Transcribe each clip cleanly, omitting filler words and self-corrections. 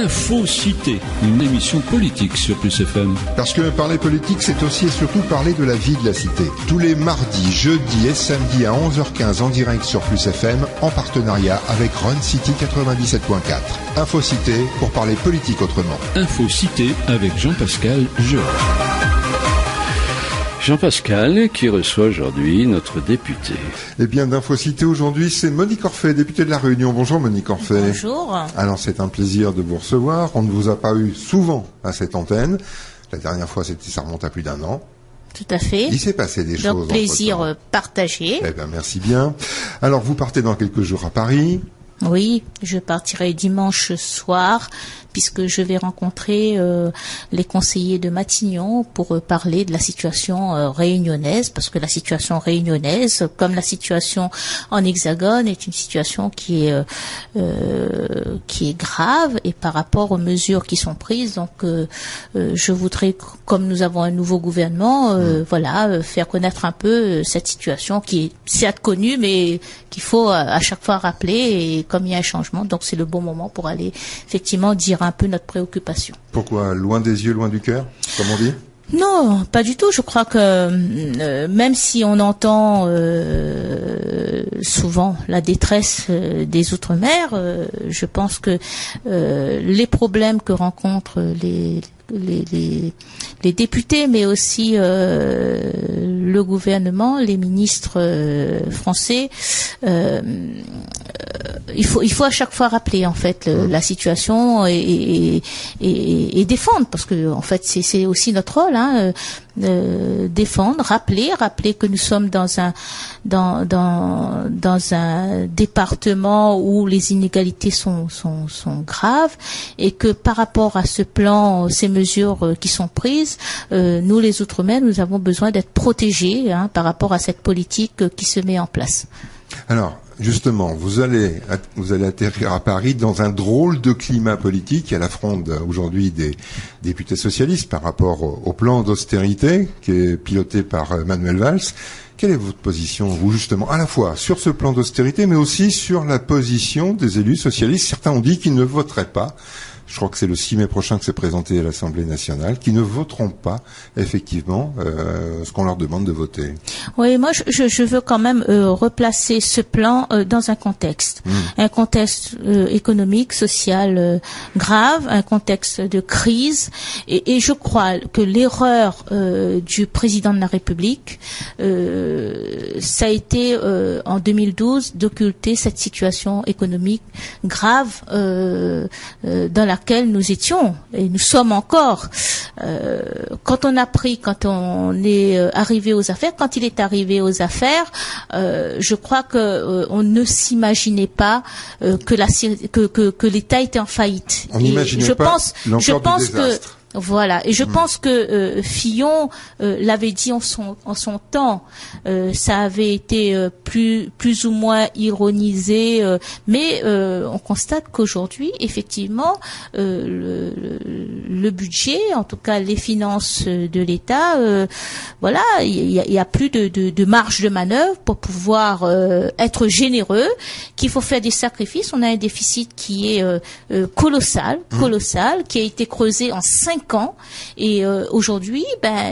Infocité, une émission politique sur Plus FM. Parce que parler politique, c'est aussi et surtout parler de la vie de la cité. Tous les mardis, jeudis et samedis à 11h15 en direct sur Plus FM, en partenariat avec Run City 97.4. Infocité pour parler politique autrement. Infocité avec Jean-Pascal Georges. Jean-Pascal qui reçoit aujourd'hui notre député. Eh bien, d'Infocité aujourd'hui, c'est Monique Orphée, députée de La Réunion. Bonjour Monique Orphée. Bonjour. Alors, c'est un plaisir de vous recevoir. On ne vous a pas eu souvent à cette antenne. La dernière fois, ça remonte à plus d'1 an. Tout à fait. Il s'est passé des choses. Donc, plaisir partagé. Eh bien, merci bien. Alors, vous partez dans quelques jours à Paris. Oui, je partirai dimanche soir puisque je vais rencontrer les conseillers de Matignon pour parler de la situation réunionnaise, parce que la situation réunionnaise, comme la situation en Hexagone, est une situation qui est grave, et par rapport aux mesures qui sont prises. Donc, je voudrais, comme nous avons un nouveau gouvernement, faire connaître un peu cette situation qui est certes connue, mais qu'il faut à chaque fois rappeler. Et comme il y a un changement, donc c'est le bon moment pour aller effectivement dire un peu notre préoccupation. Pourquoi? Loin des yeux, loin du cœur, comme on dit? Non, pas du tout. Je crois que même si on entend souvent la détresse des Outre-mer, je pense que les problèmes que rencontrent les députés, mais aussi le gouvernement, les ministres français, il faut à chaque fois rappeler en fait la situation et défendre, parce que en fait c'est aussi notre rôle, défendre, rappeler que nous sommes dans un département où les inégalités sont graves, et que par rapport à ce plan, ces mesures qui sont prises, nous les Outre-mer, nous avons besoin d'être protégés par rapport à cette politique qui se met en place. Alors, justement, vous allez atterrir à Paris dans un drôle de climat politique à la fronde aujourd'hui des députés socialistes par rapport au plan d'austérité qui est piloté par Manuel Valls. Quelle est votre position, vous, justement, à la fois sur ce plan d'austérité, mais aussi sur la position des élus socialistes? Certains ont dit qu'ils ne voteraient pas. Je crois que c'est le 6 mai prochain que c'est présenté à l'Assemblée nationale, qui ne voteront pas, effectivement, ce qu'on leur demande de voter. Oui, moi, je veux quand même replacer ce plan dans un contexte. Un contexte économique, social grave, un contexte de crise. Et je crois que l'erreur du président de la République, ça a été en 2012 d'occulter cette situation économique grave dans laquelle nous étions et nous sommes encore. Quand on est arrivé aux affaires, quand il est arrivé aux affaires, je crois que on ne s'imaginait pas que l'État était en faillite. On n'imaginait pas l'ampleur du désastre. Voilà, et je pense que Fillon l'avait dit en son temps. Ça avait été plus ou moins ironisé, mais on constate qu'aujourd'hui, effectivement, le budget, en tout cas les finances de l'État, il y a plus de marge de manœuvre pour pouvoir être généreux, qu'il faut faire des sacrifices. On a un déficit qui est colossal, qui a été creusé en 5 ans, et aujourd'hui,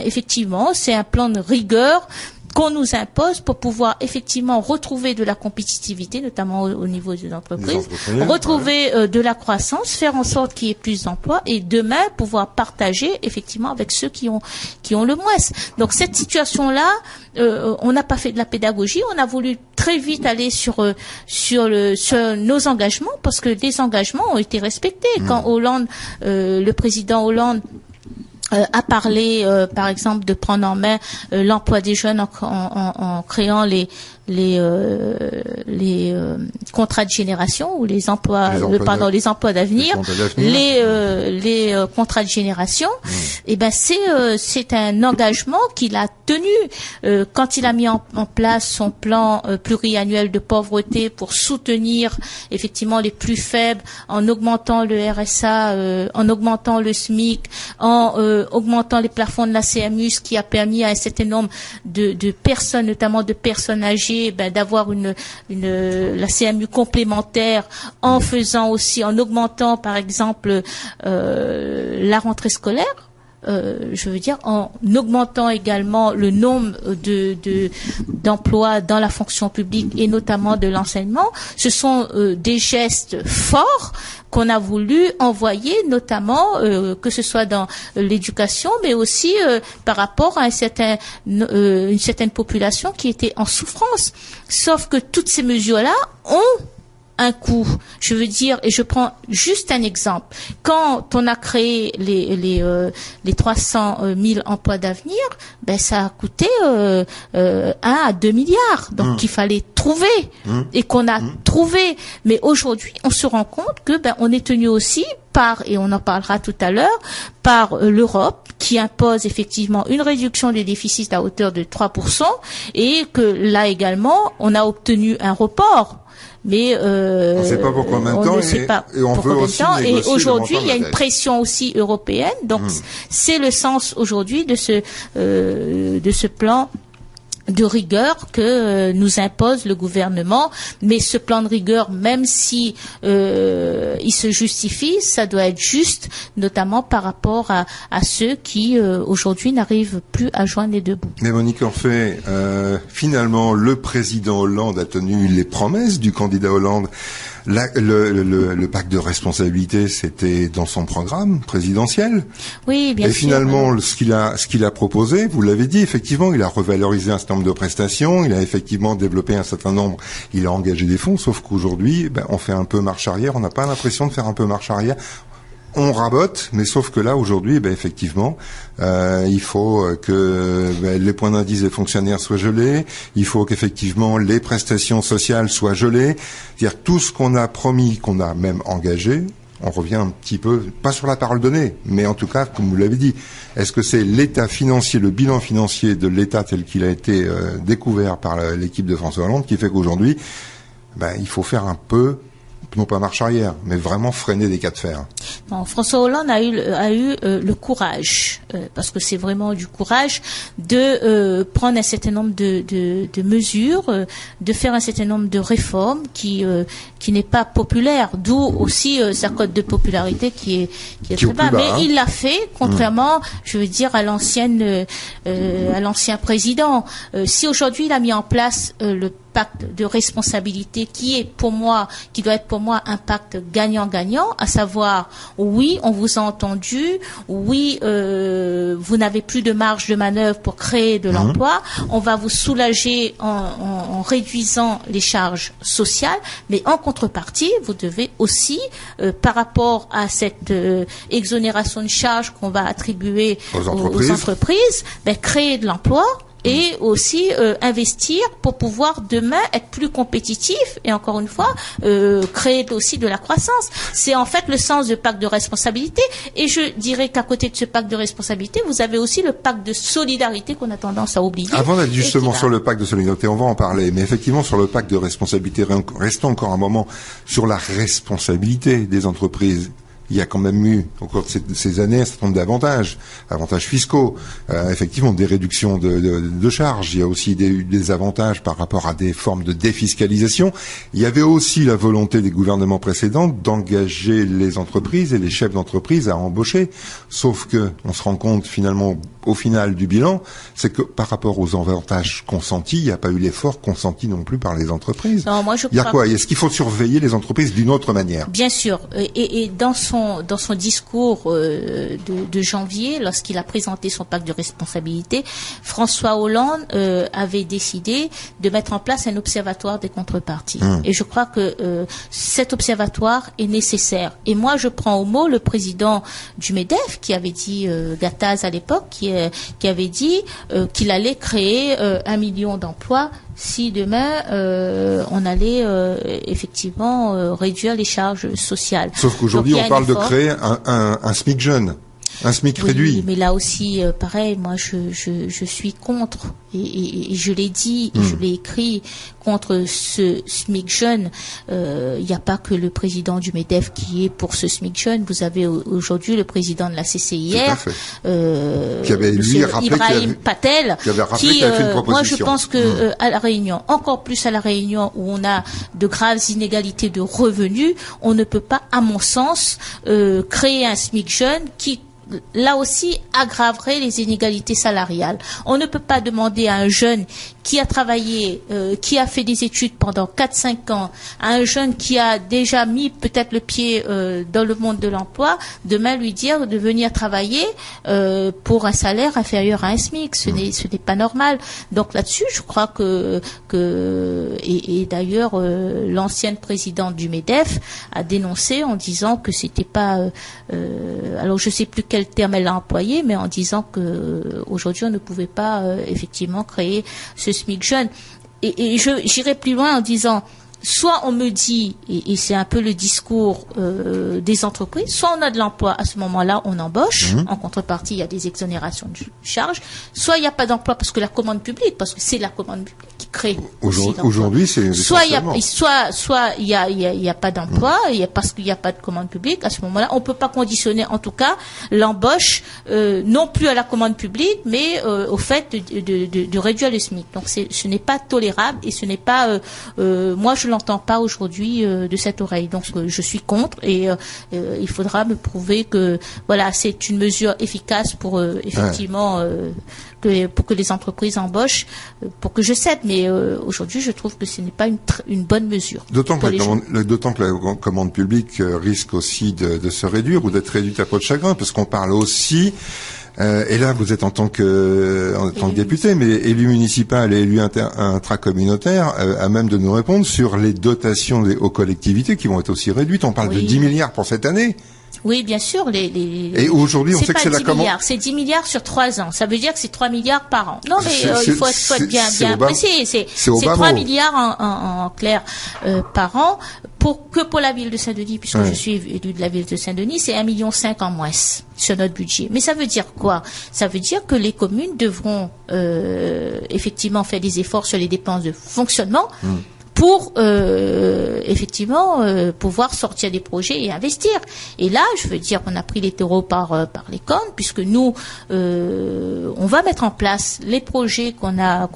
effectivement, c'est un plan de rigueur qu'on nous impose pour pouvoir effectivement retrouver de la compétitivité, notamment au niveau des entreprises, retrouver de la croissance, faire en sorte qu'il y ait plus d'emplois, et demain pouvoir partager effectivement avec ceux qui ont le moins. Donc cette situation-là, on n'a pas fait de la pédagogie, on a voulu très vite aller sur nos engagements, parce que les engagements ont été respectés. Quand le président Hollande a parlé, par exemple, de prendre en main l'emploi des jeunes en créant les contrats de génération, ou les emplois d'avenir, les contrats de génération. C'est un engagement qu'il a tenu quand il a mis en place son plan pluriannuel de pauvreté pour soutenir effectivement les plus faibles, en augmentant le RSA, en augmentant le SMIC, en augmentant les plafonds de la CMU, ce qui a permis à un certain nombre de personnes, notamment de personnes âgées, d'avoir la CMU revenus complémentaires en faisant aussi, en augmentant par exemple la rentrée scolaire. Je veux dire, en augmentant également le nombre d'emplois dans la fonction publique et notamment de l'enseignement. Ce sont des gestes forts qu'on a voulu envoyer, notamment que ce soit dans l'éducation, mais aussi par rapport à une certaine population qui était en souffrance. Sauf que toutes ces mesures-là ont un coût. Je veux dire, et je prends juste un exemple. Quand on a créé les 300 000 emplois d'avenir, ben ça a coûté 1 à 2 milliards. Donc qu'il fallait trouver et qu'on a trouvé. Mais aujourd'hui, on se rend compte que ben on est tenu aussi par, et on en parlera tout à l'heure, par l'Europe qui impose effectivement une réduction des déficits à hauteur de 3% et que là également, on a obtenu un report. Mais on ne sait pas pour combien de temps et on veut aussi négocier. Et aujourd'hui, il y a une pression aussi européenne. Donc, c'est le sens aujourd'hui de ce plan de rigueur que nous impose le gouvernement, mais ce plan de rigueur, même si il se justifie, ça doit être juste, notamment par rapport à ceux qui aujourd'hui n'arrivent plus à joindre les deux bouts. Mais Monique Orphée, finalement, le président Hollande a tenu les promesses du candidat Hollande. Le pacte de responsabilité, c'était dans son programme présidentiel. Oui, bien sûr. Et finalement, ce qu'il a proposé, vous l'avez dit, effectivement, il a revalorisé un certain nombre de prestations, il a effectivement développé un certain nombre, il a engagé des fonds, sauf qu'aujourd'hui, on fait un peu marche arrière, on n'a pas l'impression de faire un peu marche arrière. On rabote, mais sauf que là, aujourd'hui, effectivement, il faut que les points d'indice des fonctionnaires soient gelés, il faut qu'effectivement les prestations sociales soient gelées, c'est-à-dire tout ce qu'on a promis, qu'on a même engagé, on revient un petit peu, pas sur la parole donnée, mais en tout cas, comme vous l'avez dit, est-ce que c'est l'état financier, le bilan financier de l'État tel qu'il a été découvert par l'équipe de François Hollande qui fait qu'aujourd'hui, il faut faire un peu, non pas marche arrière, mais vraiment freiner des cas de fer. Non, François Hollande a eu le courage, parce que c'est vraiment du courage, de prendre un certain nombre de mesures, de faire un certain nombre de réformes qui n'est pas populaire, d'où aussi sa cote de popularité qui est très bas. Mais il l'a fait, contrairement, je veux dire, à l'ancien président. Si aujourd'hui il a mis en place le pacte de responsabilité qui doit être pour moi un pacte gagnant-gagnant, à savoir, oui, on vous a entendu, oui, vous n'avez plus de marge de manœuvre pour créer de l'emploi, on va vous soulager en réduisant les charges sociales, mais en contrepartie, vous devez aussi, par rapport à cette exonération de charges qu'on va attribuer aux entreprises, créer de l'emploi, et aussi investir pour pouvoir demain être plus compétitif et encore une fois créer aussi de la croissance. C'est en fait le sens du pacte de responsabilité, et je dirais qu'à côté de ce pacte de responsabilité, vous avez aussi le pacte de solidarité qu'on a tendance à oublier. Avant d'être justement sur le pacte de solidarité, on va en parler, mais effectivement sur le pacte de responsabilité, restons encore un moment sur la responsabilité des entreprises. Il y a quand même eu, au cours de ces années, un certain nombre d'avantages fiscaux, effectivement des réductions de charges. Il y a aussi des avantages par rapport à des formes de défiscalisation. Il y avait aussi la volonté des gouvernements précédents d'engager les entreprises et les chefs d'entreprise à embaucher. Sauf que on se rend compte finalement, au final du bilan, c'est que par rapport aux avantages consentis, il n'y a pas eu l'effort consenti non plus par les entreprises. Non, moi je il y a quoi? Est-ce qu'il faut surveiller les entreprises d'une autre manière? Bien sûr. Et dans son discours de janvier, lorsqu'il a présenté son pacte de responsabilité, François Hollande avait décidé de mettre en place un observatoire des contreparties. Et je crois que cet observatoire est nécessaire. Et moi, je prends au mot le président du MEDEF, qui avait dit, Gattaz à l'époque, qui avait dit qu'il allait créer 1 million d'emplois si demain on allait effectivement réduire les charges sociales. Sauf qu'aujourd'hui on parle de créer un SMIC jeune. Un SMIC Oui, réduit. mais là aussi, pareil, moi je suis contre, et je l'ai dit, et je l'ai écrit, contre ce SMIC jeune. Il n'y a pas que le président du MEDEF qui est pour ce SMIC jeune. Vous avez aujourd'hui le président de la CCIR, qui avait lui rappelé Ibrahim Patel, qui avait rappelé qu'il avait fait une proposition. Moi je pense que à la Réunion, encore plus à la Réunion où on a de graves inégalités de revenus, on ne peut pas, à mon sens, créer un SMIC jeune qui là aussi aggraverait les inégalités salariales. On ne peut pas demander à un jeune qui a travaillé, qui a fait des études pendant 4-5 ans, à un jeune qui a déjà mis peut-être le pied dans le monde de l'emploi, demain lui dire de venir travailler pour un salaire inférieur à un SMIC. Ce n'est pas normal. Donc là-dessus, je crois que et d'ailleurs l'ancienne présidente du MEDEF a dénoncé en disant que c'était pas alors je sais plus quel terme elle a employé, mais en disant que aujourd'hui on ne pouvait pas effectivement créer ce SMIC jeune. Et j'irai plus loin en disant, soit on me dit, et c'est un peu le discours des entreprises, soit on a de l'emploi, à ce moment-là on embauche, en contrepartie il y a des exonérations de charges, soit il n'y a pas d'emploi parce que la commande publique, parce que c'est la commande publique qui crée. Aujourd'hui c'est soit il y a pas d'emploi, parce qu'il n'y a pas de commande publique. À ce moment-là, on peut pas conditionner, en tout cas, l'embauche non plus à la commande publique, mais au fait de réduire le SMIC. Donc ce n'est pas tolérable, et ce n'est pas moi je l'entends pas aujourd'hui de cette oreille. Donc je suis contre, et il faudra me prouver que voilà, c'est une mesure efficace pour effectivement pour que les entreprises embauchent, pour que je cède. Mais aujourd'hui, je trouve que ce n'est pas une bonne mesure. D'autant que la commande publique risque aussi de se réduire ou d'être réduite à peau de chagrin, parce qu'on parle aussi, et là vous êtes en tant que député, mais élu municipal et élu intracommunautaire, à même de nous répondre sur les dotations aux collectivités qui vont être aussi réduites. On parle de 10 milliards pour cette année. Oui, bien sûr. Et aujourd'hui, on sait que c'est la commande. C'est 10 milliards sur 3 ans. Ça veut dire que c'est 3 milliards par an. Non, mais il faut être bien précis. C'est 3 milliards en clair par an pour la ville de Saint-Denis, puisque je suis élu de la ville de Saint-Denis, c'est 1,5 million en moins sur notre budget. Mais ça veut dire quoi? Ça veut dire que les communes devront effectivement faire des efforts sur les dépenses de fonctionnement pour effectivement pouvoir sortir des projets et investir. Et là, je veux dire, on a pris les taureaux par les cornes, puisque nous on va mettre en place les projets qu'on a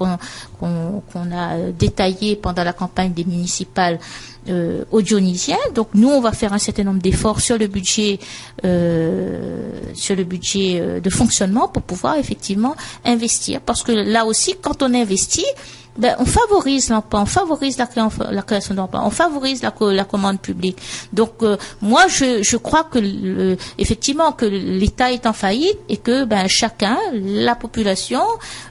détaillés pendant la campagne des municipales au Dionysien. Donc nous, on va faire un certain nombre d'efforts sur le budget de fonctionnement pour pouvoir effectivement investir, parce que là aussi, quand on investit, on favorise l'emploi, on favorise la création d'emplois, on favorise la commande publique. Donc moi je crois que effectivement que l'État est en faillite, et que chacun, la population,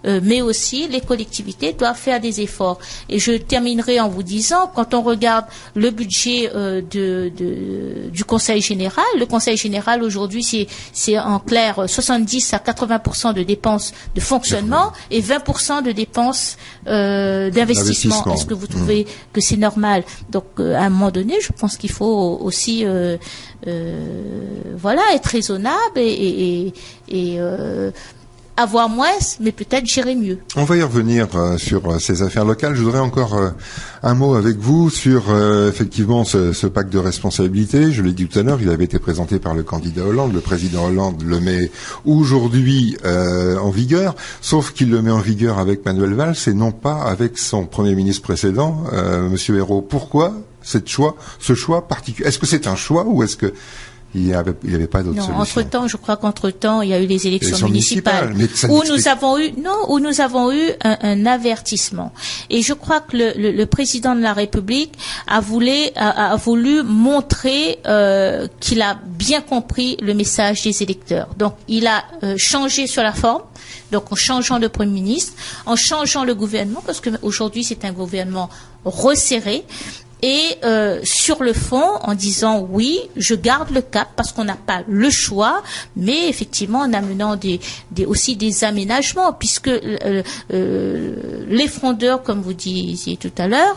mais aussi les collectivités, doivent faire des efforts. Et je terminerai en vous disant, quand on regarde le budget du Conseil général, le Conseil général aujourd'hui c'est en clair 70 à 80% de dépenses de fonctionnement et 20% de dépenses d'investissement. Est-ce que vous trouvez que c'est normal? Donc à un moment donné, je pense qu'il faut aussi être raisonnable et avoir moins, mais peut-être gérer mieux. On va y revenir sur ces affaires locales. Je voudrais encore un mot avec vous sur effectivement ce pacte de responsabilité. Je l'ai dit tout à l'heure, il avait été présenté par le candidat Hollande. Le président Hollande le met aujourd'hui en vigueur, sauf qu'il le met en vigueur avec Manuel Valls et non pas avec son Premier ministre précédent, Monsieur Ayrault. Pourquoi ce choix particulier? Est-ce que c'est un choix, ou est-ce que il n'y avait pas d'autre solution? Entre-temps, je crois qu'entre-temps, il y a eu les élections municipales où nous avons eu un avertissement. Et je crois que le président de la République a voulu montrer qu'il a bien compris le message des électeurs. Donc, il a changé sur la forme. Donc, en changeant de Premier ministre, en changeant le gouvernement, parce qu'aujourd'hui, c'est un gouvernement resserré. et sur le fond en disant oui, je garde le cap parce qu'on n'a pas le choix, mais effectivement en amenant aussi des aménagements, puisque les frondeurs, comme vous disiez tout à l'heure,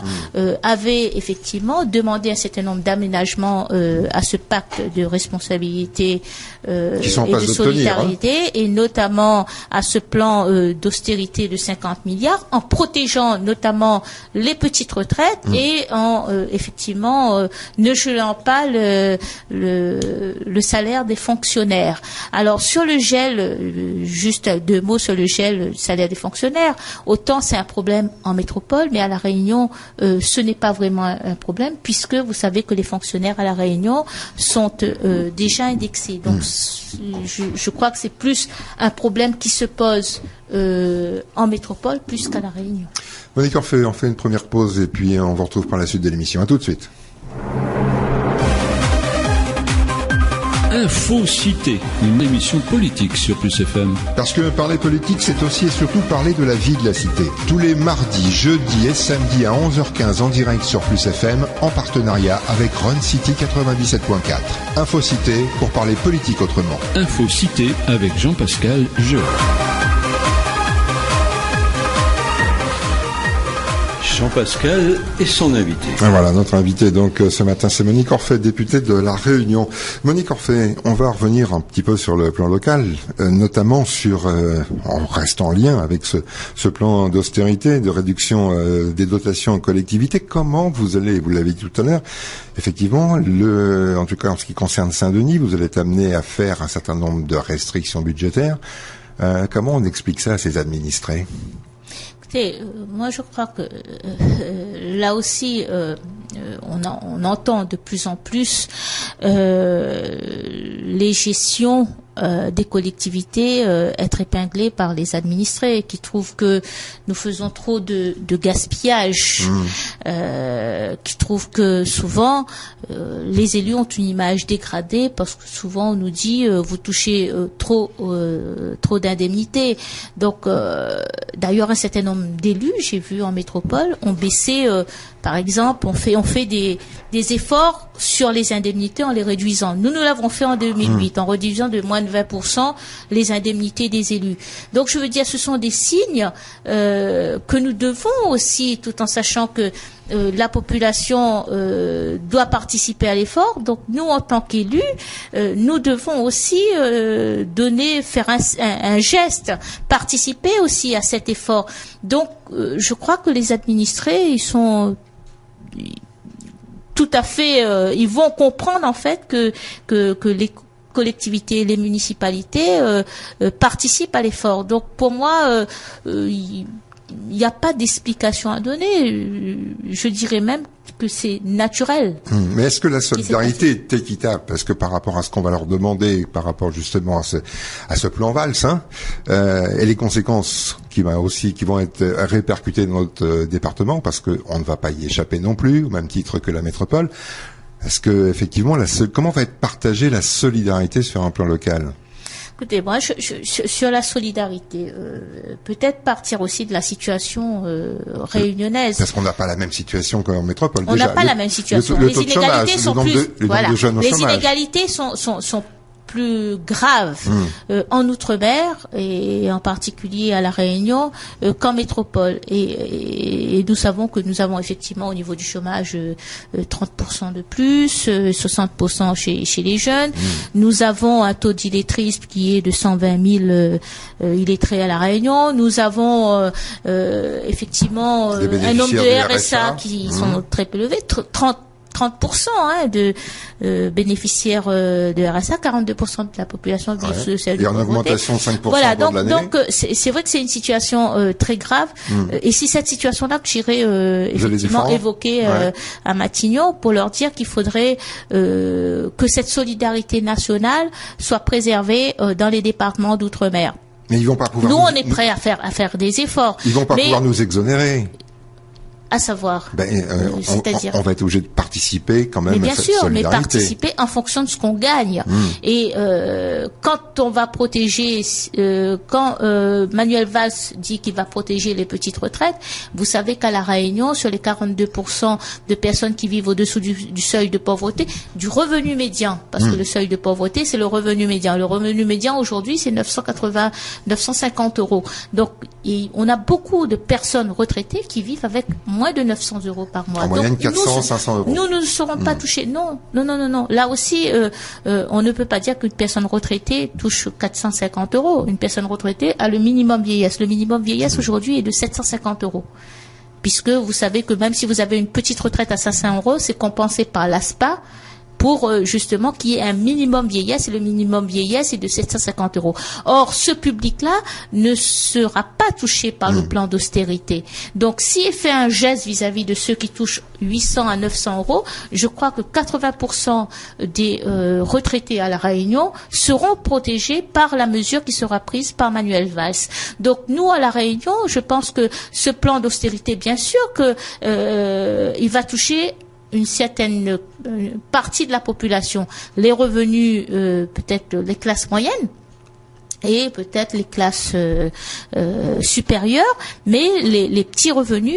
avaient effectivement demandé un certain nombre d'aménagements à ce pacte de responsabilité et de solidarité, et notamment à ce plan d'austérité de 50 milliards, en protégeant notamment les petites retraites et en effectivement ne gelant pas le salaire des fonctionnaires. Alors sur le gel, juste 2 mots sur le gel, le salaire des fonctionnaires. Autant c'est un problème en métropole, mais à La Réunion, ce n'est pas vraiment un problème, puisque vous savez que les fonctionnaires à La Réunion sont déjà indexés. Donc je crois que c'est plus un problème qui se pose en métropole plus qu'à La Réunion. Monique Orphée, on fait une première pause et puis on vous retrouve pour la suite de l'émission. À tout de suite. Info-Cité, une émission politique sur Plus FM. Parce que parler politique, c'est aussi et surtout parler de la vie de la cité. Tous les mardis, jeudis et samedis à 11h15 en direct sur Plus FM, en partenariat avec Run City 97.4. Info-Cité pour parler politique autrement. Info-Cité avec Jean-Pascal Jean. Jean-Pascal et son invité. Voilà, notre invité donc ce matin, c'est Monique Orphée, députée de La Réunion. Monique Orphée, on va revenir un petit peu sur le plan local, notamment sur, on reste en lien avec ce plan d'austérité, de réduction des dotations aux collectivités. Comment vous allez, vous l'avez dit tout à l'heure, effectivement, en tout cas en ce qui concerne Saint-Denis, vous allez être amené à faire un certain nombre de restrictions budgétaires. Comment on explique ça à ses administrés ? Moi, je crois que là aussi, on entend de plus en plus les gestions des collectivités être épinglées par les administrés qui trouvent que nous faisons trop de gaspillage, qui trouvent que souvent les élus ont une image dégradée parce que souvent on nous dit vous touchez trop d'indemnités. Donc d'ailleurs un certain nombre d'élus, j'ai vu en métropole, ont baissé par exemple, on fait des efforts sur les indemnités en les réduisant. Nous l'avons fait en 2008, en réduisant de moins de 20% les indemnités des élus. Donc, je veux dire, ce sont des signes que nous devons aussi, tout en sachant que la population doit participer à l'effort. Donc, nous, en tant qu'élus, nous devons aussi faire un geste, participer aussi à cet effort. Donc, je crois que les administrés, ils sont tout à fait, ils vont comprendre en fait que les collectivités, les municipalités participent à l'effort. Donc pour moi, il n'y a pas d'explication à donner. Je dirais même que c'est naturel. Mais est-ce que la solidarité est équitable? Parce que par rapport à ce qu'on va leur demander, par rapport justement à ce plan Valls, et les conséquences qui vont être répercutées dans notre département, parce que on ne va pas y échapper non plus, au même titre que la métropole. Est-ce que effectivement, comment va être partagée la solidarité sur un plan local? Écoutez, moi, sur la solidarité, peut-être partir aussi de la situation réunionnaise. Parce qu'on n'a pas la même situation qu'en métropole. On n'a pas la même situation. Les inégalités sont plus. Voilà. Les inégalités sont plus graves en Outre-mer et en particulier à La Réunion qu'en métropole. Et nous savons que nous avons effectivement au niveau du chômage 30% de plus, 60% chez les jeunes. Nous avons un taux d'illettrisme qui est de 120 000 illettrés à La Réunion. Nous avons effectivement un nombre de RSA qui sont très peu élevés, 30% de bénéficiaires de RSA, 42% de la population vit sous le seuil de pauvreté. Et en augmentation de 5% voilà, de l'année. Donc c'est vrai que c'est une situation très grave. Et c'est cette situation-là que j'irai effectivement évoquer à Matignon pour leur dire qu'il faudrait que cette solidarité nationale soit préservée dans les départements d'outre-mer. Mais ils vont pas pouvoir. Nous, on est prêts à faire des efforts. Ils vont pas pouvoir nous exonérer. À savoir, c'est-à-dire, on va être obligé de participer quand même. Mais bien à cette sûr, solidarité. mais participer en fonction de ce qu'on gagne. Et quand on va protéger, quand Manuel Valls dit qu'il va protéger les petites retraites, vous savez qu'à La Réunion, sur les 42% de personnes qui vivent au-dessous du seuil de pauvreté, du revenu médian, parce que le seuil de pauvreté, c'est le revenu médian. Le revenu médian aujourd'hui, c'est 950 euros. Donc, on a beaucoup de personnes retraitées qui vivent avec moins de 900 euros par mois. En moyenne, 400, 500 euros. Nous ne serons pas touchés. Non. Là aussi, on ne peut pas dire qu'une personne retraitée touche 450 euros. Une personne retraitée a le minimum vieillesse. Le minimum vieillesse aujourd'hui est de 750 euros. Puisque vous savez que même si vous avez une petite retraite à 500 euros, c'est compensé par l'ASPA pour justement qu'il y ait un minimum vieillesse, et le minimum vieillesse est de 750 euros. Or, ce public-là ne sera pas touché par le plan d'austérité. Donc, s'il fait un geste vis-à-vis de ceux qui touchent 800 à 900 euros, je crois que 80% des retraités à La Réunion seront protégés par la mesure qui sera prise par Manuel Valls. Donc, nous, à La Réunion, je pense que ce plan d'austérité, bien sûr que il va toucher une certaine partie de la population, les revenus, peut-être les classes moyennes et peut-être les classes supérieures, mais les petits revenus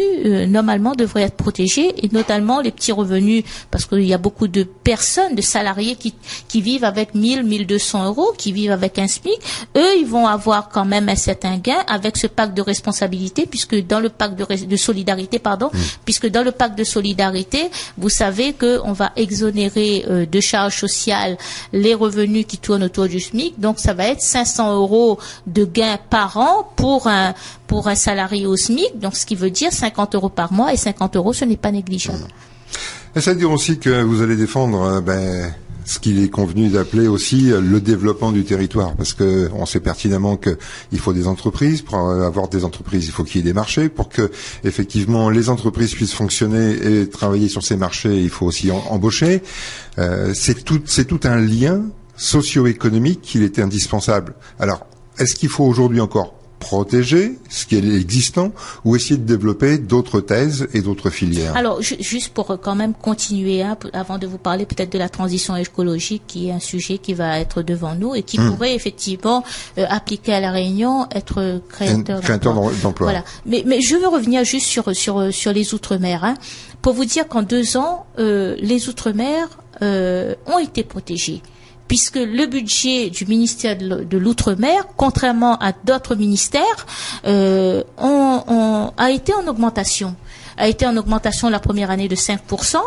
normalement devraient être protégés, et notamment les petits revenus, parce qu'il y a beaucoup de personnes, de salariés qui vivent avec 1200 euros, qui vivent avec un SMIC. Eux, ils vont avoir quand même un certain gain avec ce pacte de responsabilité, puisque dans le pacte de solidarité, puisque dans le pacte de solidarité, vous savez que on va exonérer de charges sociales les revenus qui tournent autour du SMIC. Donc ça va être 500 euros de gains par an pour un salarié au SMIC, donc ce qui veut dire 50 euros par mois, et 50 euros, ce n'est pas négligeable. Et ça veut dire aussi que vous allez défendre ce qu'il est convenu d'appeler aussi le développement du territoire, parce que on sait pertinemment que il faut des entreprises. Pour avoir des entreprises, il faut qu'il y ait des marchés. Pour que effectivement les entreprises puissent fonctionner et travailler sur ces marchés, il faut aussi embaucher. C'est tout un lien socio-économique qu'il était indispensable. Alors, est-ce qu'il faut aujourd'hui encore protéger ce qui est existant, ou essayer de développer d'autres thèses et d'autres filières? Alors, juste pour quand même continuer, avant de vous parler peut-être de la transition écologique, qui est un sujet qui va être devant nous et qui pourrait effectivement appliquer à La Réunion, être créateur d'emploi. Voilà. Mais je veux revenir juste sur les Outre-mer, pour vous dire qu'en 2 ans, les Outre-mer ont été protégés, puisque le budget du ministère de l'Outre-mer, contrairement à d'autres ministères, a été en augmentation. A été en augmentation la première année de 5%,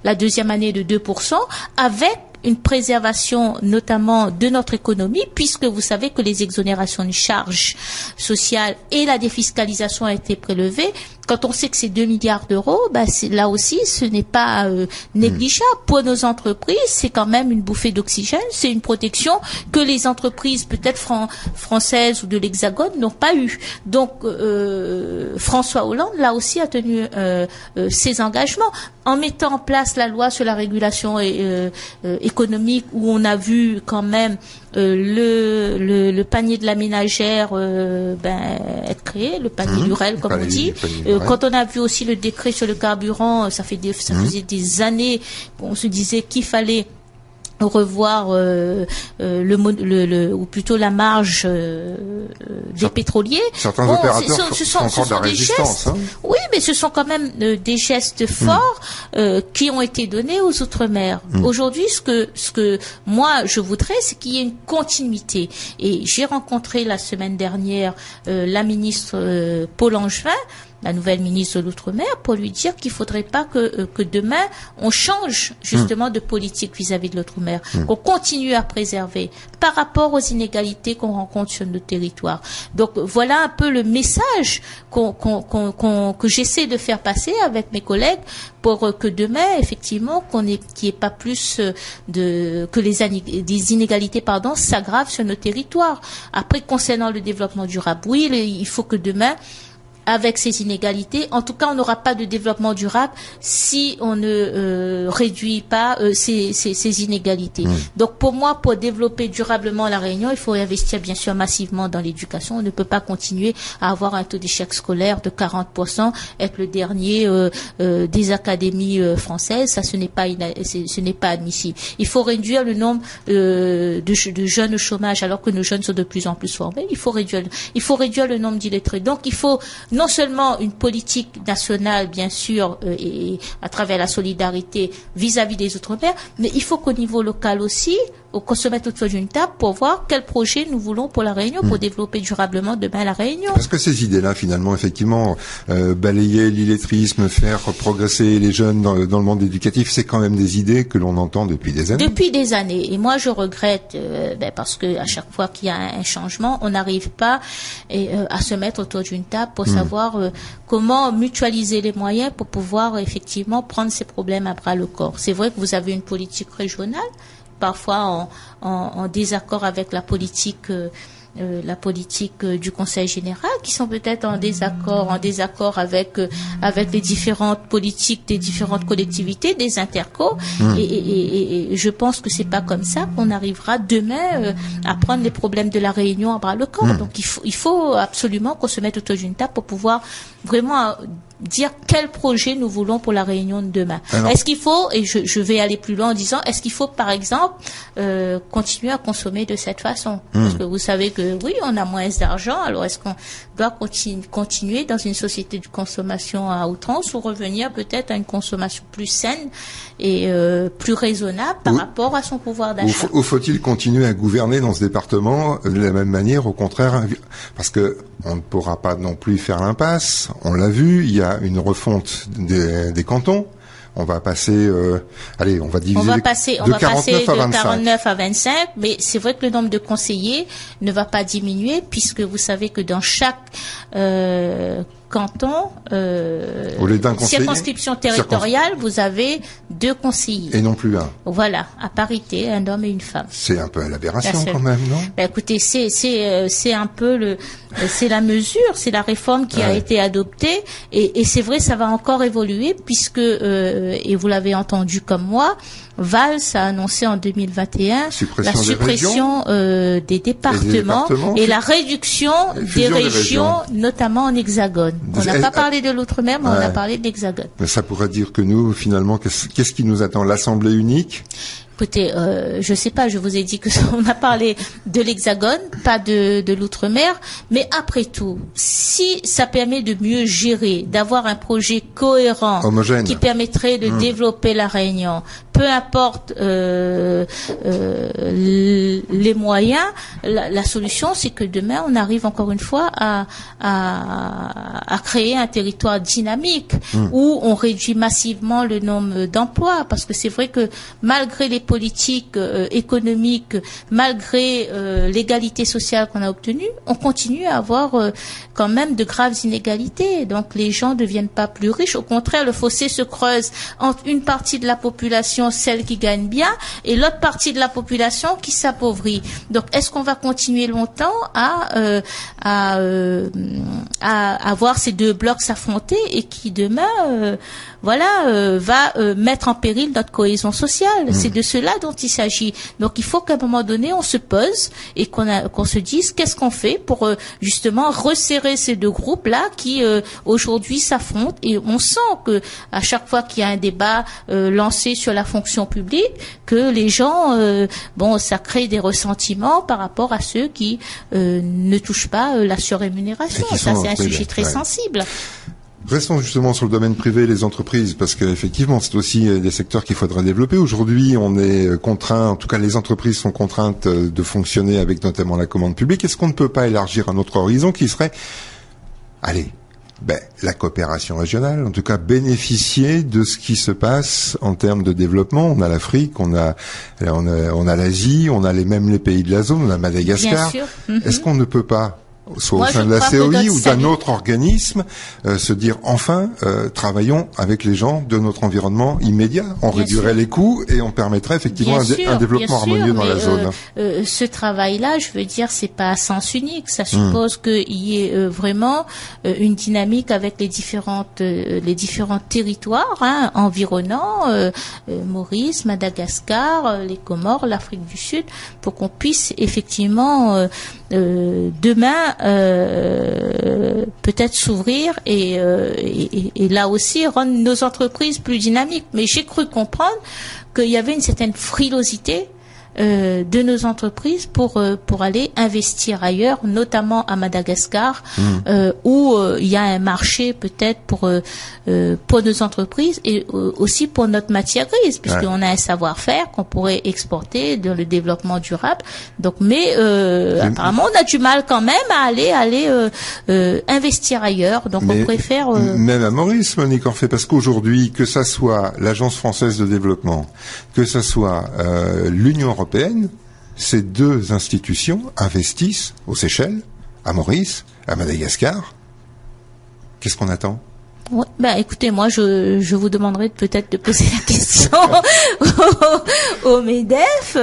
la deuxième année de 2%, avec une préservation notamment de notre économie, puisque vous savez que les exonérations de charges sociales et la défiscalisation a été prélevée. Quand on sait que c'est 2 milliards d'euros, là aussi, ce n'est pas négligeable. Pour nos entreprises, c'est quand même une bouffée d'oxygène, c'est une protection que les entreprises, peut-être françaises ou de l'Hexagone, n'ont pas eu. Donc, François Hollande, là aussi, a tenu ses engagements en mettant en place la loi sur la régulation économique, où on a vu quand même le panier de la ménagère être créé, le panier Lurel, comme on dit. Quand on a vu aussi le décret sur le carburant, ça faisait des années qu'on se disait qu'il fallait revoir ou plutôt la marge des pétroliers. Certains opérateurs font encore de la résistance. Oui, mais ce sont quand même des gestes forts qui ont été donnés aux Outre-mer. Aujourd'hui, ce que moi je voudrais, c'est qu'il y ait une continuité. Et j'ai rencontré la semaine dernière la ministre Paul Angevin, la nouvelle ministre de l'Outre-mer, pour lui dire qu'il faudrait pas que demain on change justement de politique vis-à-vis de l'Outre-mer, qu'on continue à préserver par rapport aux inégalités qu'on rencontre sur nos territoires. Donc voilà un peu le message que j'essaie de faire passer avec mes collègues, pour que demain effectivement qu'il n'y ait pas plus que des inégalités s'aggravent sur nos territoires. Après, concernant le développement durable, oui, il faut que demain avec ces inégalités. En tout cas, on n'aura pas de développement durable si on ne réduit pas ces inégalités. Donc, pour moi, pour développer durablement la Réunion, il faut investir bien sûr massivement dans l'éducation. On ne peut pas continuer à avoir un taux d'échec scolaire de 40%, être le dernier des académies françaises. Ça, ce n'est pas admissible. Il faut réduire le nombre de jeunes au chômage, alors que nos jeunes sont de plus en plus formés. Il faut réduire le nombre d'illettrés. Donc, il faut non seulement une politique nationale, bien sûr, et à travers la solidarité vis-à-vis des Outre-mer, mais il faut qu'au niveau local aussi, qu'on se mette autour d'une table pour voir quel projet nous voulons pour la Réunion, pour développer durablement demain la Réunion. Parce que ces idées-là, finalement, effectivement, balayer l'illettrisme, faire progresser les jeunes dans le monde éducatif, c'est quand même des idées que l'on entend depuis des années. Depuis des années. Et moi, je regrette, parce que à chaque fois qu'il y a un changement, on n'arrive pas à se mettre autour d'une table pour savoir comment mutualiser les moyens pour pouvoir effectivement prendre ces problèmes à bras le corps. C'est vrai que vous avez une politique régionale, parfois en désaccord avec la politique du Conseil général, qui sont peut-être en désaccord avec les différentes politiques des différentes collectivités, des intercos. Et je pense que c'est pas comme ça qu'on arrivera demain à prendre les problèmes de la Réunion à bras le corps. Donc il faut absolument qu'on se mette autour d'une table pour pouvoir vraiment dire quel projet nous voulons pour la Réunion de demain. Est-ce qu'il faut, et je vais aller plus loin en disant, est-ce qu'il faut par exemple continuer à consommer de cette façon? Parce que vous savez que oui, on a moins d'argent, alors est-ce qu'on doit continuer dans une société de consommation à outrance, ou revenir peut-être à une consommation plus saine et plus raisonnable par rapport à son pouvoir d'achat? Ou faut-il continuer à gouverner dans ce département de la même manière, au contraire, parce que on ne pourra pas non plus faire l'impasse. On l'a vu, il y a une refonte des cantons. On va passer, on va diviser de 49 à 25, mais c'est vrai que le nombre de conseillers ne va pas diminuer, puisque vous savez que dans chaque canton, circonscription territoriale, vous avez 2 conseillers. Et non plus un. Voilà, à parité, un homme et une femme. C'est un peu à l'aberration quand même, non? Écoutez, c'est un peu c'est la mesure, c'est la réforme qui a été adoptée, et c'est vrai, ça va encore évoluer, puisque, et vous l'avez entendu comme moi, Valls a annoncé en 2021 la suppression des départements et la réduction des régions, notamment en hexagone. On n'a pas parlé de l'outre-mer, mais on a parlé de l'hexagone. Mais ça pourrait dire que nous, finalement, qu'est-ce qui nous attend? L'Assemblée unique? Écoutez, je sais pas, je vous ai dit que on a parlé de l'Hexagone, pas de l'Outre-mer, mais après tout, si ça permet de mieux gérer, d'avoir un projet cohérent, homogène, qui permettrait de développer la Réunion, peu importe les moyens, la solution, c'est que demain, on arrive encore une fois à créer un territoire dynamique où on réduit massivement le nombre d'emplois, parce que c'est vrai que malgré les politiques économiques, malgré l'égalité sociale qu'on a obtenue, on continue à avoir quand même de graves inégalités. Donc les gens ne deviennent pas plus riches. Au contraire, le fossé se creuse entre une partie de la population, celle qui gagne bien, et l'autre partie de la population qui s'appauvrit. Donc est-ce qu'on va continuer longtemps à avoir ces deux blocs s'affronter, et qui demain va mettre en péril notre cohésion sociale? C'est de cela dont il s'agit. Donc il faut qu'à un moment donné on se pose et qu'on se dise qu'est-ce qu'on fait pour justement resserrer ces deux groupes là qui aujourd'hui s'affrontent. Et on sent que à chaque fois qu'il y a un débat lancé sur la fonction publique, que les gens ça crée des ressentiments par rapport à ceux qui ne touchent pas la surrémunération. Ça c'est un sujet très sensible. Restons justement sur le domaine privé, les entreprises, parce qu'effectivement, c'est aussi des secteurs qu'il faudrait développer. Aujourd'hui, on est contraint, en tout cas les entreprises sont contraintes de fonctionner avec notamment la commande publique. Est-ce qu'on ne peut pas élargir un autre horizon qui serait, la coopération régionale, en tout cas bénéficier de ce qui se passe en termes de développement? On a l'Afrique, on a l'Asie, on a les pays de la zone, on a Madagascar. Bien sûr. Est-ce qu'on ne peut pas soit Moi, au sein je de la crois que COI notre ou d'un salut- autre organisme, se dire enfin, travaillons avec les gens de notre environnement immédiat. On Bien réduirait sûr. les coûts et on permettrait effectivement un développement bien sûr, harmonieux dans la mais, zone. ce travail-là, je veux dire, c'est pas à sens unique. Ça suppose qu'il y ait vraiment une dynamique avec les différents territoires environnants, Maurice, Madagascar, les Comores, l'Afrique du Sud, pour qu'on puisse effectivement demain peut-être s'ouvrir et là aussi rendre nos entreprises plus dynamiques. Mais j'ai cru comprendre qu'il y avait une certaine frilosité de nos entreprises pour aller investir ailleurs, notamment à Madagascar, où il y a un marché peut-être pour nos entreprises et aussi pour notre matière grise, puisqu'on a un savoir-faire qu'on pourrait exporter dans le développement durable. Donc, mais apparemment, on a du mal quand même à aller investir ailleurs. Donc, on préfère même à Maurice, Monique Orphée, parce qu'aujourd'hui, que ça soit l'Agence française de développement, que ça soit l'Union européenne, ces deux institutions investissent aux Seychelles, à Maurice, à Madagascar. Qu'est-ce qu'on attend? Ouais, ben écoutez, moi je vous demanderai peut-être de poser la question au MEDEF,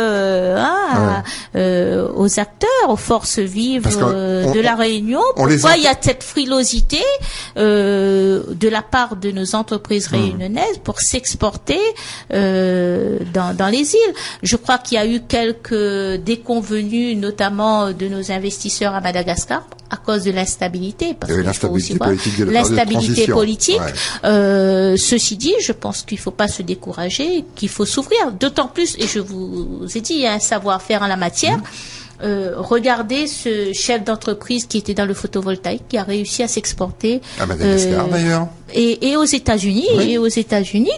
aux acteurs, aux forces vives de la Réunion. Pourquoi il y a cette frilosité de la part de nos entreprises réunionnaises pour s'exporter dans les îles? Je crois qu'il y a eu quelques déconvenues, notamment de nos investisseurs à Madagascar, à cause de l'instabilité. L'instabilité politique. Ouais. Ceci dit, je pense qu'il ne faut pas se décourager, qu'il faut s'ouvrir. D'autant plus, et je vous ai dit, il y a un savoir-faire en la matière. Regardez ce chef d'entreprise qui était dans le photovoltaïque, qui a réussi à s'exporter à Madagascar d'ailleurs, et aux États-Unis,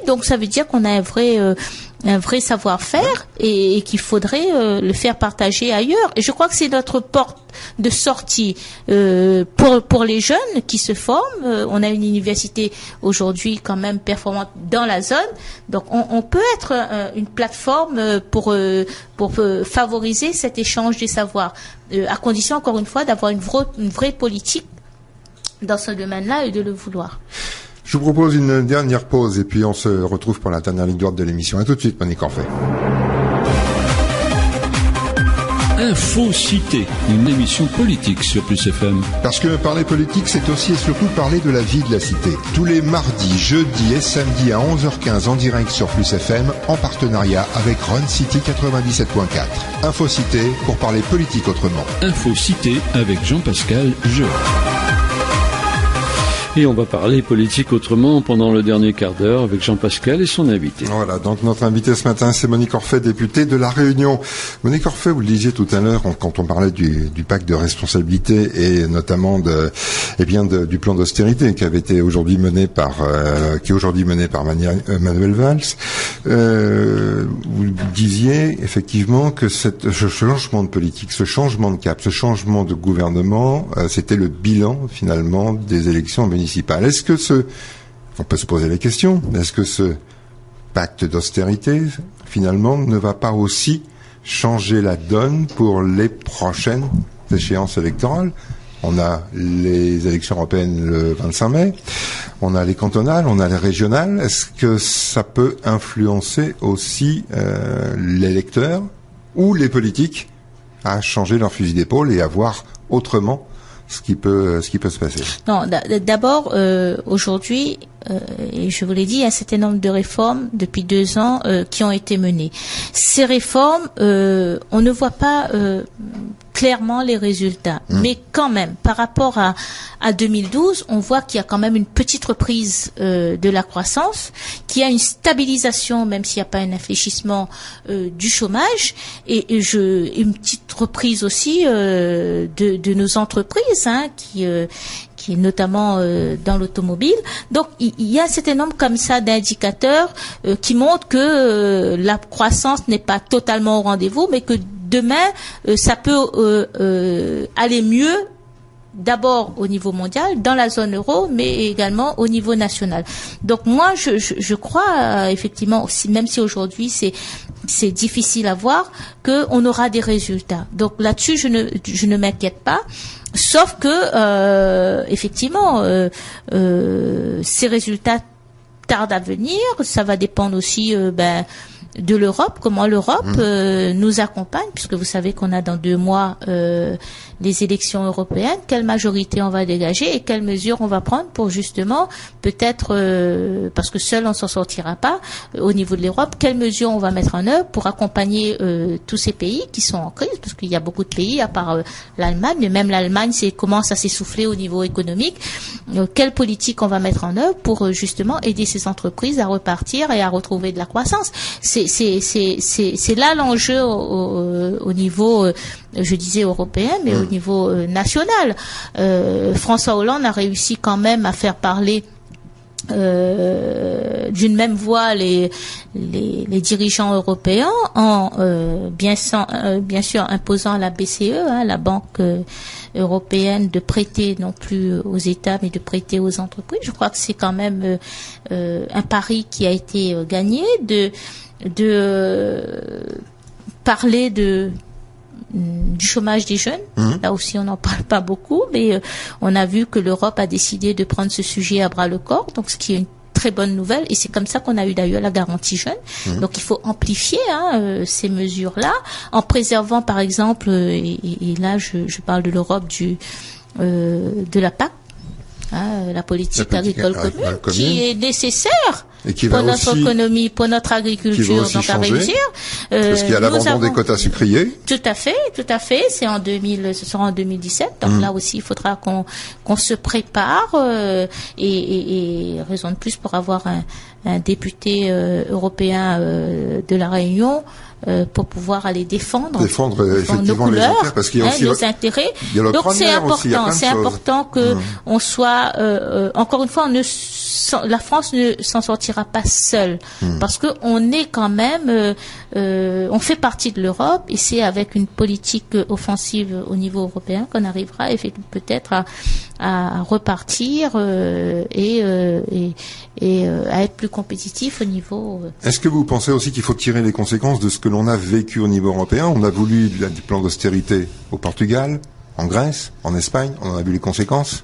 Donc ça veut dire qu'on a un vrai savoir-faire et qu'il faudrait le faire partager ailleurs. Et je crois que c'est notre porte de sortie pour les jeunes qui se forment. On a une université aujourd'hui quand même performante dans la zone, donc on peut être une plateforme pour favoriser cet échange des savoirs, à condition encore une fois d'avoir une vraie politique dans ce domaine-là et de le vouloir. Je vous propose une dernière pause et puis on se retrouve pour la dernière ligne droite de l'émission. À tout de suite, Monique Orphée. Info Cité, une émission politique sur Plus FM. Parce que parler politique, c'est aussi et surtout parler de la vie de la cité. Tous les mardis, jeudis et samedis à 11h15 en direct sur Plus FM, en partenariat avec Run City 97.4. Info Cité pour parler politique autrement. Info Cité avec Jean-Pascal Jeu. Et on va parler politique autrement pendant le dernier quart d'heure avec Jean-Pascal et son invité. Voilà, donc notre invité ce matin, c'est Monique Orphée, députée de La Réunion. Monique Orphée, vous le disiez tout à l'heure, quand on parlait du pacte de responsabilité et notamment du plan d'austérité qui avait été aujourd'hui mené par Manuel Valls. Vous disiez effectivement que ce changement de politique, ce changement de cap, ce changement de gouvernement, c'était le bilan finalement des élections municipales. Est-ce que on peut se poser la question, est-ce que ce pacte d'austérité, finalement, ne va pas aussi changer la donne pour les prochaines échéances électorales? On a les élections européennes le 25 mai, on a les cantonales, on a les régionales. Est-ce que ça peut influencer aussi l'électeur ou les politiques à changer leur fusil d'épaule et à voir autrement ce qui peut se passer? Non, d'abord, aujourd'hui, et je vous l'ai dit, il y a un certain nombre de réformes depuis 2 ans qui ont été menées. Ces réformes, on ne voit pas clairement les résultats. Mais quand même, par rapport à 2012, on voit qu'il y a quand même une petite reprise de la croissance, qu'il y a une stabilisation, même s'il n'y a pas un infléchissement du chômage, et une petite reprise aussi de nos entreprises, qui est notamment dans l'automobile. Donc, il y a un certain nombre comme ça d'indicateurs qui montrent que la croissance n'est pas totalement au rendez-vous, mais que demain, ça peut aller mieux, d'abord au niveau mondial, dans la zone euro, mais également au niveau national. Donc moi, je crois effectivement, même si aujourd'hui c'est difficile à voir, qu'on aura des résultats. Donc là-dessus, je ne m'inquiète pas. Sauf que effectivement, ces résultats tardent à venir. Ça va dépendre aussi de l'Europe, comment l'Europe nous accompagne, puisque vous savez qu'on a dans 2 mois les élections européennes, quelle majorité on va dégager et quelles mesures on va prendre pour justement peut-être, parce que seul on s'en sortira pas au niveau de l'Europe, quelles mesures on va mettre en œuvre pour accompagner tous ces pays qui sont en crise, parce qu'il y a beaucoup de pays à part l'Allemagne, mais même l'Allemagne commence à s'essouffler au niveau économique. Quelle politique on va mettre en œuvre pour justement aider ces entreprises à repartir et à retrouver de la croissance. C'est là l'enjeu au niveau, je disais européen, mais au niveau national. François Hollande a réussi quand même à faire parler d'une même voix les dirigeants européens en bien sûr imposant à la BCE, la Banque européenne, de prêter non plus aux États mais de prêter aux entreprises. Je crois que c'est quand même un pari qui a été gagné, de parler du chômage des jeunes. Là aussi, on n'en parle pas beaucoup, mais on a vu que l'Europe a décidé de prendre ce sujet à bras le corps, donc ce qui est une très bonne nouvelle, et c'est comme ça qu'on a eu d'ailleurs la garantie jeune. Donc il faut amplifier ces mesures-là, en préservant par exemple, et là je parle de l'Europe de la PAC, la politique agricole commune, qui est nécessaire et qui pour notre économie, pour notre agriculture, donc à réussir. Parce qu'il y a l'abandon des quotas sucriers. Tout à fait. Ce sera en 2017. Donc là aussi, il faudra qu'on se prépare et raison de plus pour avoir un député européen de la Réunion. Pour pouvoir aller défendre effectivement nos couleurs, les intérêts, parce qu'il y a aussi nos intérêts. Donc c'est important que on soit encore une fois, la France ne s'en sortira pas seule, parce que on est quand même on fait partie de l'Europe, et c'est avec une politique offensive au niveau européen qu'on arrivera peut-être à repartir et à être plus compétitif au niveau. Est-ce que vous pensez aussi qu'il faut tirer les conséquences de ce que l'on a vécu au niveau européen? On a voulu des plans d'austérité au Portugal, en Grèce, en Espagne, on en a vu les conséquences.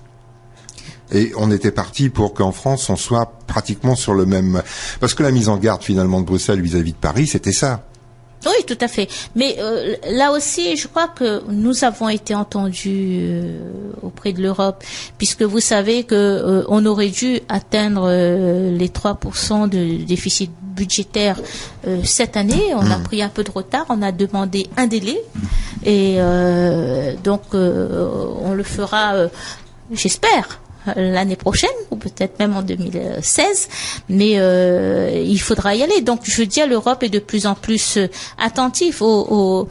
Et on était parti pour qu'en France, on soit pratiquement sur le même... Parce que la mise en garde finalement de Bruxelles vis-à-vis de Paris, c'était ça. Oui, tout à fait. Mais là aussi, je crois que nous avons été entendus auprès de l'Europe, puisque vous savez que on aurait dû atteindre les 3% de déficit budgétaire cette année. On a pris un peu de retard, on a demandé un délai, et donc on le fera, j'espère, l'année prochaine, ou peut-être même en 2016, mais il faudra y aller. Donc je veux dire, l'Europe est de plus en plus attentive aux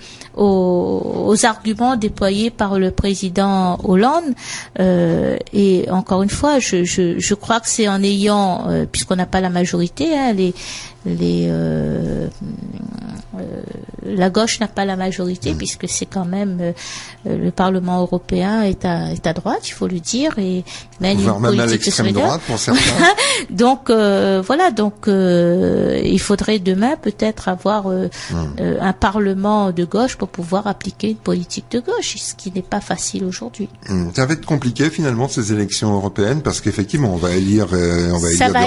arguments déployés par le président Hollande, et encore une fois, je crois que c'est en ayant, puisqu'on n'a pas la majorité, la gauche n'a pas la majorité, puisque c'est quand même le Parlement européen est à droite, il faut le dire, et mène une politique à l'extrême droite pour certains. Donc voilà, donc il faudrait demain peut-être avoir un Parlement de gauche pour pouvoir appliquer une politique de gauche, ce qui n'est pas facile aujourd'hui. Ça va être compliqué finalement ces élections européennes, parce qu'effectivement on va élire des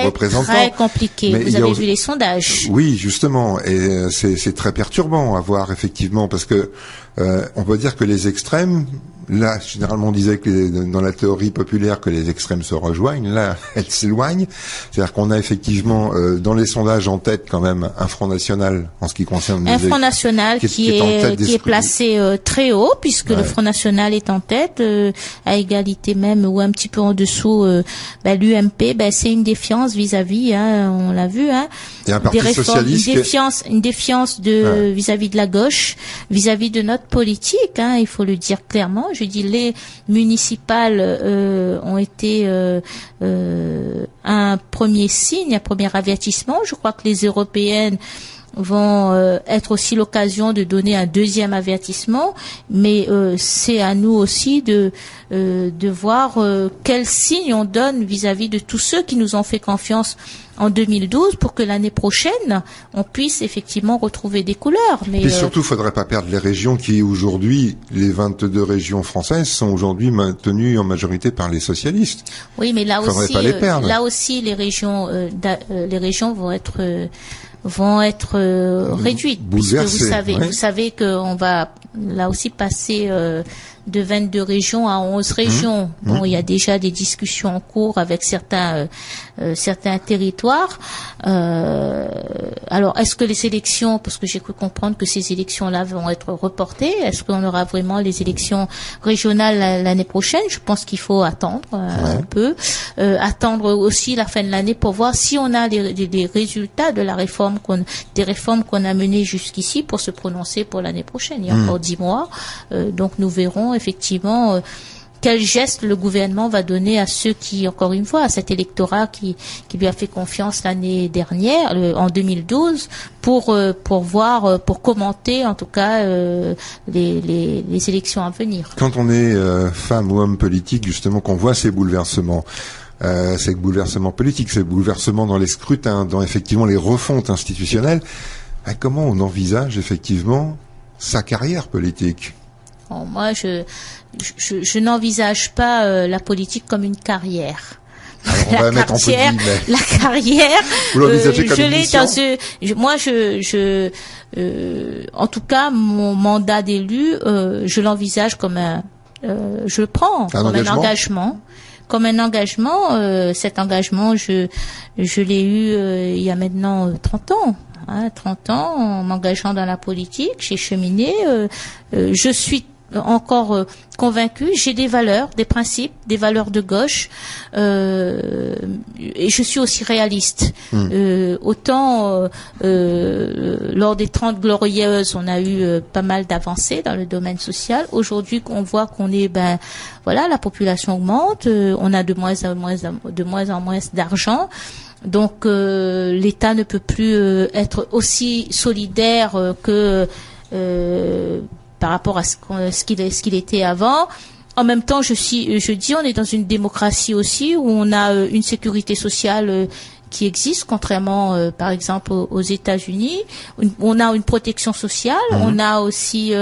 représentants. Ça va être très compliqué. Vous avez vu les sondages. Oui, justement, et c'est très perturbant à voir effectivement, parce que on peut dire que les extrêmes, là, généralement on disait que dans la théorie populaire que les extrêmes se rejoignent, là, elles s'éloignent. C'est-à-dire qu'on a effectivement dans les sondages en tête quand même un Front National en ce qui concerne un Front National qui est placé très haut, puisque le Front National est en tête, à égalité même ou un petit peu en dessous. L'UMP, c'est une défiance vis-à-vis, on l'a vu, et un parti socialiste, une défiance vis-à-vis de la gauche, vis-à-vis de notre politique, il faut le dire clairement. Je dis, les municipales ont été un premier signe, un premier avertissement. Je crois que les européennes vont être aussi l'occasion de donner un deuxième avertissement, mais c'est à nous aussi de voir quels signes on donne vis-à-vis de tous ceux qui nous ont fait confiance en 2012 pour que l'année prochaine on puisse effectivement retrouver des couleurs. Mais et surtout, il faudrait pas perdre les régions qui aujourd'hui, les 22 régions françaises sont aujourd'hui maintenues en majorité par les socialistes. Oui, mais là faudrait aussi, pas les perdre. là aussi les régions vont être réduites, puisque vous savez qu'on va là aussi passer de 22 régions à 11 régions. Bon, il y a déjà des discussions en cours avec certains territoires. Alors, est-ce que les élections, parce que j'ai cru comprendre que ces élections-là vont être reportées, est-ce qu'on aura vraiment les élections régionales l'année prochaine? Je pense qu'il faut attendre un peu, attendre aussi la fin de l'année pour voir si on a les résultats de la réforme des réformes qu'on a menées jusqu'ici pour se prononcer pour l'année prochaine. Il y a encore 10 mois, donc nous verrons effectivement quel geste le gouvernement va donner à ceux qui, encore une fois, à cet électorat qui lui a fait confiance l'année dernière, en 2012, pour voir, pour commenter en tout cas les élections à venir. Quand on est femme ou homme politique, justement, qu'on voit ces bouleversements politiques, ces bouleversements dans les scrutins, dans effectivement les refontes institutionnelles, comment on envisage effectivement sa carrière politique? Bon, moi, je n'envisage pas la politique comme une carrière. Alors, on va mettre entre guillemets. La carrière, vous l'envisagez comme une mission? En tout cas, mon mandat d'élu, je l'envisage comme je le prends comme un engagement. Comme un engagement, cet engagement, je l'ai eu il y a maintenant 30 ans. 30 ans, en m'engageant dans la politique, j'ai cheminé. Je suis encore convaincue, j'ai des valeurs, des principes, des valeurs de gauche, et je suis aussi réaliste. Autant lors des 30 glorieuses, on a eu pas mal d'avancées dans le domaine social. Aujourd'hui, on voit qu'on est, la population augmente, on a de moins en moins d'argent. Donc l'État ne peut plus être aussi solidaire que par rapport à ce qu'il était avant. En même temps, je dis, on est dans une démocratie aussi où on a une sécurité sociale qui existe, contrairement, par exemple, aux États-Unis. On a une protection sociale, on a aussi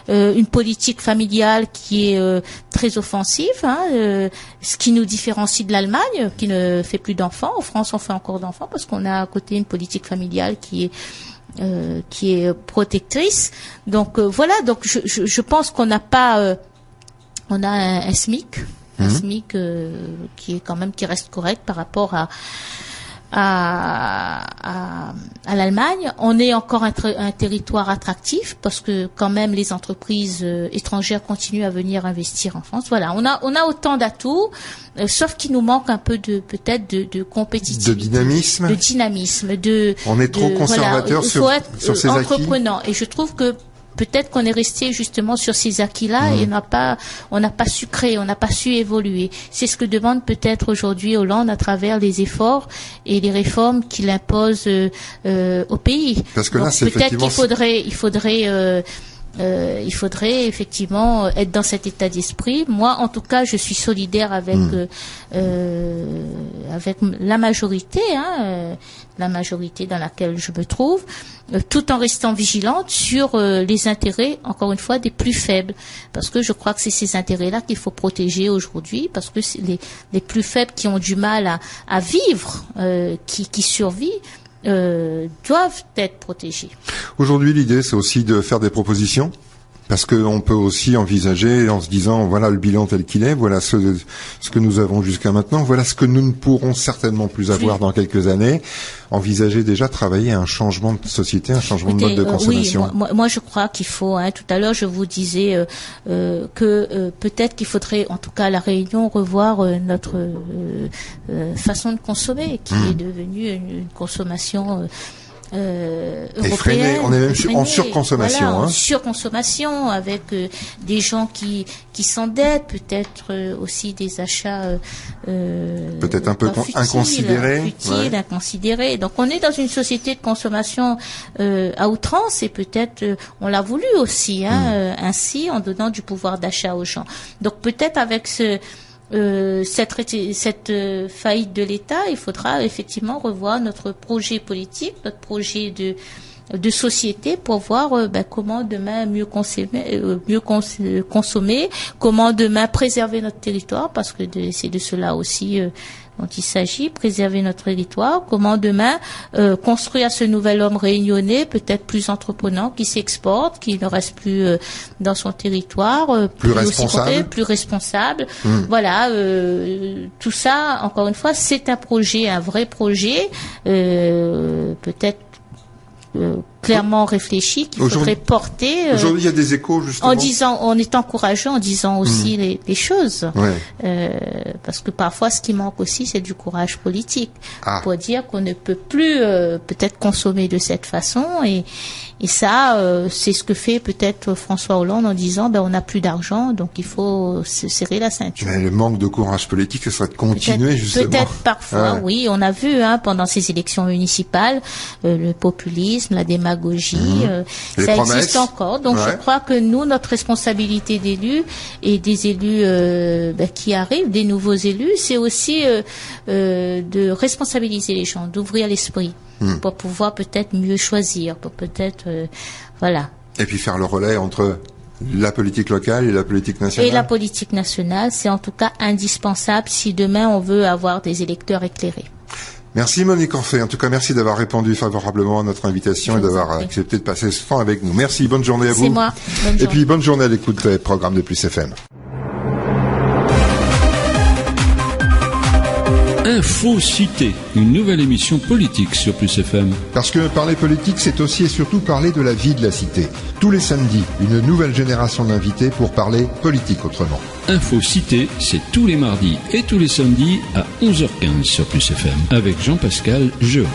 une politique familiale qui est très offensive, ce qui nous différencie de l'Allemagne, qui ne fait plus d'enfants. En France, on fait encore d'enfants parce qu'on a à côté une politique familiale qui est protectrice. Donc voilà. Donc je pense qu'on n'a pas, on a un SMIC, un SMIC qui reste correct par rapport à l'Allemagne. On est encore un territoire attractif parce que quand même les entreprises étrangères continuent à venir investir en France. Voilà, on a autant d'atouts, sauf qu'il nous manque un peu de compétitivité, de dynamisme. On est trop conservateur sur ces acquis. Entreprenant. Et je trouve que peut-être qu'on est resté justement sur ces acquis-là et on n'a pas su créer, on n'a pas su évoluer. C'est ce que demande peut-être aujourd'hui Hollande à travers les efforts et les réformes qu'il impose au pays. Parce que là, c'est peut-être qu'il faudrait effectivement être dans cet état d'esprit. Moi, en tout cas, je suis solidaire avec la majorité, la majorité dans laquelle je me trouve, tout en restant vigilante sur les intérêts, encore une fois, des plus faibles. Parce que je crois que c'est ces intérêts-là qu'il faut protéger aujourd'hui, parce que c'est les plus faibles qui ont du mal à vivre, qui survivent, doivent être protégés. Aujourd'hui, l'idée, c'est aussi de faire des propositions. Parce qu'on peut aussi envisager en se disant, voilà le bilan tel qu'il est, voilà ce que nous avons jusqu'à maintenant, voilà ce que nous ne pourrons certainement plus avoir dans quelques années. Envisager déjà travailler à un changement de société, un changement de mode de consommation. Oui, moi je crois qu'il faut. Tout à l'heure, je vous disais que peut-être qu'il faudrait, en tout cas à La Réunion, revoir notre façon de consommer, qui est devenue une consommation européenne. On est même en surconsommation. Voilà, en surconsommation, avec des gens qui s'endettent, peut-être aussi des achats peut-être un peu inconsidérés. Inconsidérés. Donc on est dans une société de consommation à outrance, et peut-être on l'a voulu aussi, ainsi, en donnant du pouvoir d'achat aux gens. Donc peut-être avec cette faillite de l'État, il faudra effectivement revoir notre projet politique, notre projet de société, pour voir comment demain mieux consommer, comment demain préserver notre territoire, parce que c'est de cela aussi dont il s'agit, préserver notre territoire, comment demain construire ce nouvel homme réunionnais, peut-être plus entreprenant, qui s'exporte, qui ne reste plus dans son territoire, plus responsable. Voilà, tout ça, encore une fois, c'est un projet, un vrai projet, peut-être clairement réfléchi, qu'il faudrait porter. Aujourd'hui, il y a des échos, justement. En étant courageux, en disant aussi les choses. Parce que parfois, ce qui manque aussi, c'est du courage politique. Pour dire qu'on ne peut plus, peut-être consommer de cette façon. Et ça, c'est ce que fait peut-être François Hollande en disant, on n'a plus d'argent, donc il faut se serrer la ceinture. Mais le manque de courage politique, ce serait de continuer, justement. Peut-être parfois, oui. On a vu, pendant ces élections municipales, le populisme, la démagogie, ça existe encore. Donc je crois que nous, notre responsabilité d'élus et des élus qui arrivent, des nouveaux élus, c'est aussi de responsabiliser les gens, d'ouvrir l'esprit pour pouvoir peut-être mieux choisir, pour peut-être voilà. Et puis faire le relais entre la politique locale et la politique nationale. Et la politique nationale, c'est en tout cas indispensable si demain on veut avoir des électeurs éclairés. Merci Monique Orphée. En tout cas, merci d'avoir répondu favorablement à notre invitation et d'avoir accepté de passer ce temps avec nous. Merci, bonne journée à vous. C'est moi. Bonne journée. Puis bonne journée à l'écoute des programmes de Plus FM. Info Cité, une nouvelle émission politique sur Plus FM. Parce que parler politique, c'est aussi et surtout parler de la vie de la cité. Tous les samedis, une nouvelle génération d'invités pour parler politique autrement. Info Cité, c'est tous les mardis et tous les samedis à 11h15 sur Plus FM avec Jean-Pascal Jean.